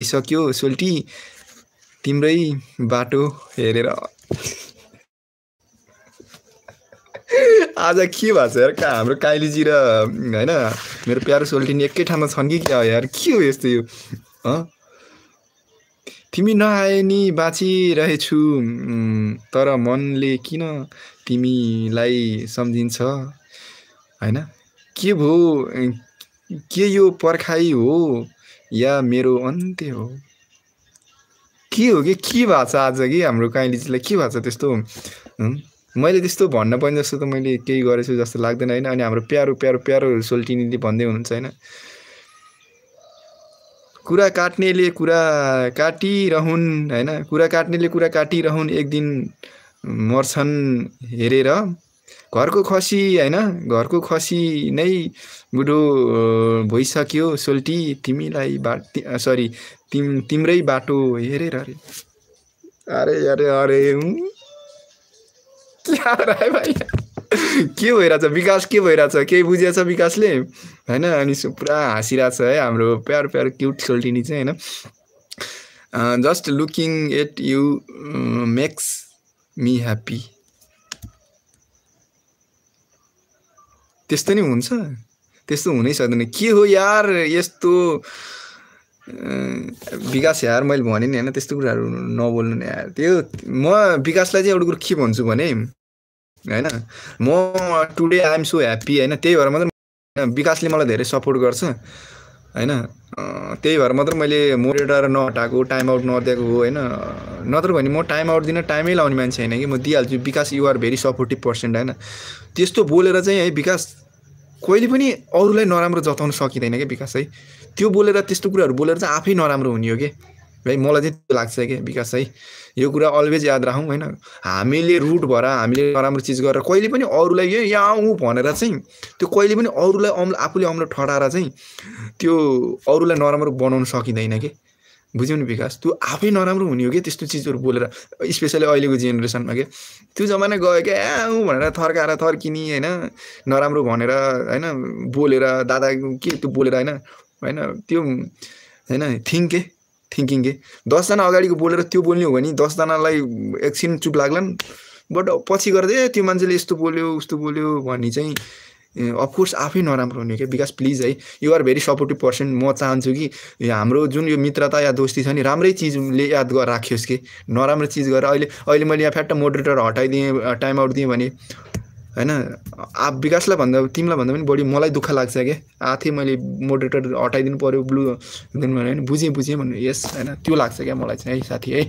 सक्यो सोल्टी तिम्रै बाटो हेरेर। आज के भएको छ यार हाम्रो काइलीजी र हैन मेरो प्यारो सोल्टिनी एकै ठाउँमा छन् कि क्या यार के हो यस्तो यो तिमी नआए नि बाँचिरहेछु तर मनले किन तिमीलाई सम्झिन्छ हैन के भो के यो पर्खाइ हो या मेरो अन्त्य हो के हो के भएको छ आज कि हाम्रो काइलीजीलाई के भएको छ त्यस्तो मैले त्यस्तो भन्न पर्ने जस्तो त मैले केही गरेछु जस्तो लाग्दैन हैन अनि हाम्रो प्यारो प्यारो प्यारो सोल्टिनीले भन्दै हुनुहुन्छ हैन कुरा काट्नेले कुरा काटिरहुन् हैन कुरा काट्नेले कुरा काटिरहुन् एक दिन मर्छन् हेरेर घरको खसी हैन घरको खसी नै बुढो भइसक्यो सोल्टी तिमीलाई सरी तिम्रै बाटो हेरेर अरे अरे अरे क्या रहे भाइ के भइरहेछ विकास के भइरहेछ केही बुझेछ विकासले हैन अनि पुरा हाँसिरहेछ है हाम्रो प्यारो प्यारो क्युट सोल्टिनी चाहिँ हैन just looking at you makes me happy त्यस्तो नि हुन्छ त्यस्तो हुनै सक्दैन के हो यार यस्तो विकास यार मैले भने नि हैन त्यस्तो कुराहरु नबोल्नु नि यार त्यो म विकासलाई चाहिँ एउटा कुरा के भन्छु भने हैन म today I am so happy हैन त्यही भएर मात्र विकासले मलाई धेरै सपोर्ट गर्छ हैन त्यही भएर मात्र मैले मोडरेटर नहटाएको टाइम आउट नदिएको हो हैन नत्र भने म टाइम आउट दिन टाइमै लाउने मान्छे हैन कि म दिइहाल्छु Vikas you are very supportive person हैन त्यस्तो बोलेर चाहिँ है विकास कहिले पनि अरूलाई नराम्रो जताउन सकिदैन के विकास है त्यो बोलेर त्यस्तो कुराहरु बोलेर चाहिँ आफै नराम्रो हुने हो के भाइ मलाई चाहिँ त्यो लाग्छ के विकास है यो कुरा अलवेज याद राखौं हैन हामीले रुट भएर हामीले नराम्रो चीज गरेर कहिले पनि अरूलाई यहाँ उ भनेर चाहिँ त्यो कहिले पनि अरूलाई आफूले अम्लो ठडाएर चाहिँ त्यो अरूलाई नराम्रो बनाउन सकिदैन के बुझ्यौ नि विकास त्यो आफै नराम्रो हुने हो के त्यस्तो चीजहरु बोलेर स्पेशली अहिलेको जेनेरेसनमा के त्यो जमाना गयो के उ भनेर थर्काएर थर्किनी हैन नराम्रो भनेर हैन बोलेर दादा के त्यो बोलेर हैन त्यो हैन थिंकिङ के 10 जना अगाडिको बोलेर त्यो बोल्ने हो भने 10 जनालाई एकछिन चुप लाग्लान् बट पछि गर्दै त्यो मान्छेले यस्तो बोल्यो उस्तो बोल्यो भन्ने चाहिँ अफ कोर्स आफै नराम्रो हुने के विकास प्लिज है you are very supportive person म चाहन्छु कि हाम्रो जुन यो मित्रता या दोस्ती छ नि राम्रै चीजले याद गरेर राखियोस् के नराम्रो चीज गरेर अहिले मैले यहाँ फ्याट्ट मोडरेटर हटाइदिएँ टाइम आउट दिएँ भने हैन विकासलाई भन्दा तिमीलाई भन्दा पनि बढी मलाई दुःख लाग्छ के आथे मैले मोडरेटर हटाइदिनु पर्यो ब्लू हैन बुझे भन्नु यस हैन त्यो लाग्छ के मलाई चाहिँ है साथी है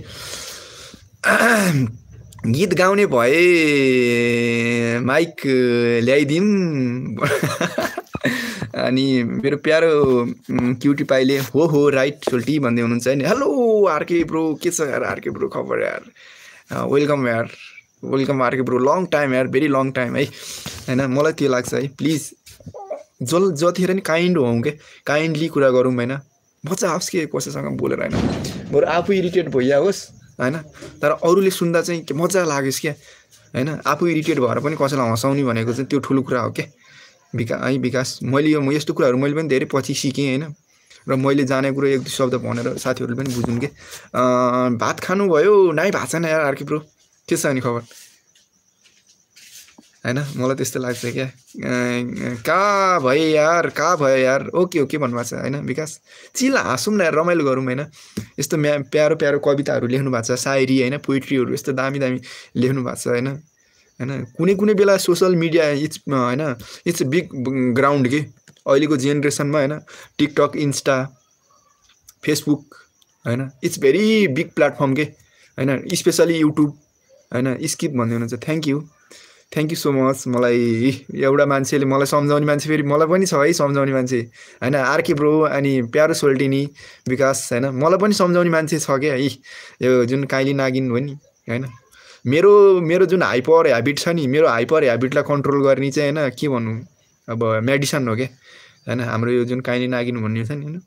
गीत गाउने भए माइक ल्याइदिम अनि मेरो प्यारो क्युटी पाइले हो राइट सोल्टी भन्दै हुनुहुन्छ नि हेलो आरके ब्रो के छ यार आरके ब्रो खबर यार welcome RK bro long time यार भेरी लङ टाइम है हैन मलाई त्यो लाग्छ है प्लिज जतिखेर नि काइन्ड हौं के काइन्डली कुरा गरौँ हैन मजा आओस् के कसैसँग बोलेर हैन बरु आफू इरिटेट भइआओस् हैन तर अरूले सुन्दा चाहिँ के मजा लाग्योस् के हैन आफू इरिटेट भएर पनि कसैलाई हँसाउने भनेको चाहिँ त्यो ठुलो कुरा हो के विकास मैले यो यस्तो कुराहरु मैले पनि धेरै पछि सिकेँ हैन र मैले जाने कुरा एक दुई शब्द भनेर साथीहरुले पनि बुझुन् के भात खानु भयो नाइ भात छैन यार आरके ब्रो के छ नि खबर हैन मलाई त्यस्तो लाग्छ क्या का भयो यार ओके भन्नुभएको छ हैन विकास चिल हाँसौँ न यार रमाइलो गरौँ हैन यस्तो प्यारो प्यारो कविताहरु लेख्नु भएको छ शायरी हैन पोइट्रीहरु यस्तो दामी लेख्नु भएको छ हैन कुनै बेला social media it's big ground के अहिलेको जेनेरेसनमा हैन टिकटक इन्स्टा फेसबुक हैन इट्स भेरी बिग प्लेटफर्म के हैन स्पेशली युट्युब हैन स्किप भन्दै हुनुहुन्छ थ्यांक यू सो मच मलाई एउटा मान्छेले मलाई सम्झाउने मान्छे फेरि मलाई पनि छ है सम्झाउने मान्छे हैन आरके ब्रो अनि प्यारो सोल्टिनी विकास हैन मलाई पनि सम्झाउने मान्छे छ के है यो जुन काइली नागिन हो नि हैन मेरो जुन हाइपर ह्याबिट छ नि मेरो हाइपर ह्याबिटलाई कन्ट्रोल गर्ने चाहिँ हैन के भन्नु अब मेडिसिन हो के हैन हाम्रो यो जुन काइली नागिन भन्ने छ नि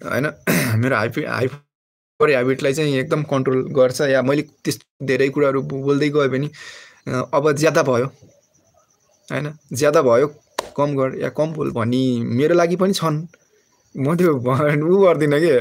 हैन मेरो हाइपर ह्याबिटलाई चाहिँ एकदम कन्ट्रोल गर्छ या मैले त्यस्तो धेरै कुराहरु बोल्दै गए पनि अब ज्यादा भयो हैन ज्यादा भयो कम गर या कम बोल भन्ने मेरो लागि पनि छन् म त्यो उ गर्दिन के